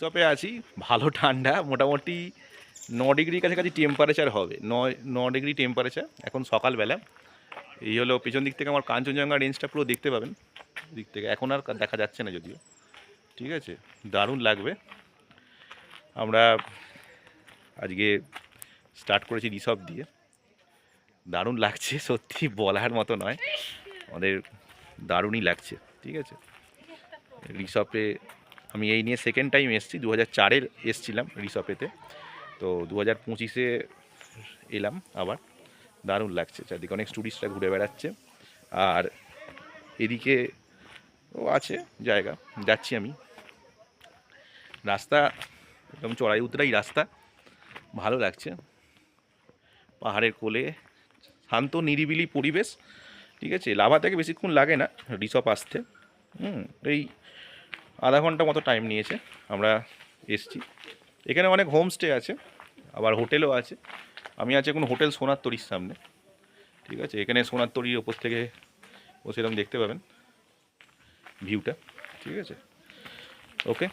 শপে আছি, ভালো ঠান্ডা, মোটামুটি 9 ডিগ্রির কাছাকাছি টেম্পারেচার হবে, 9 ডিগ্রি টেম্পারেচার এখন সকালবেলা। এই হলো পিছন দিক থেকে আমার কাঞ্চনজঙ্ঘা রেঞ্জটা পুরো দেখতে পাবেন। দিক থেকে এখন আর দেখা যাচ্ছে না যদিও, ঠিক আছে। দারুণ লাগবে। আমরা আজকে স্টার্ট করেছি রিসর্ট দিয়ে, দারুণ লাগছে সত্যি, বলার মতো নয়, আমাদের দারুণই লাগছে, ঠিক আছে। রিসর্টে আমি এই নিয়ে সেকেন্ড টাইম এসেছি, 2004-এর এসছিলাম রিসর্টেতে, তো 2025-এ এলাম আবার। দারুণ লাগছে, চারদিকে অনেক টুরিস্টরা ঘুরে বেড়াচ্ছে, আর এদিকে ও আছে জায়গা, যাচ্ছি আমি। রাস্তা একদম চড়াই উতরাই রাস্তা, ভালো লাগছে, পাহাড়ের কোলে, শান্ত নিরিবিলি পরিবেশ, ঠিক আছে। লাভা থেকে বেশিক্ষণ লাগে না রিসর্ট আসতে, এই আধা ঘন্টা মতো টাইম নিয়েছে। আমরা এসছি, এখানে অনেক হোমস্টে আছে, আবার হোটেলও আছে। আমি আছি এখন হোটেল সোনার তরীর সামনে, ঠিক আছে। এখানে সোনার তরীর ওপর থেকে ও সেরকম দেখতে পাবেন ভিউটা, ঠিক আছে। ওকে।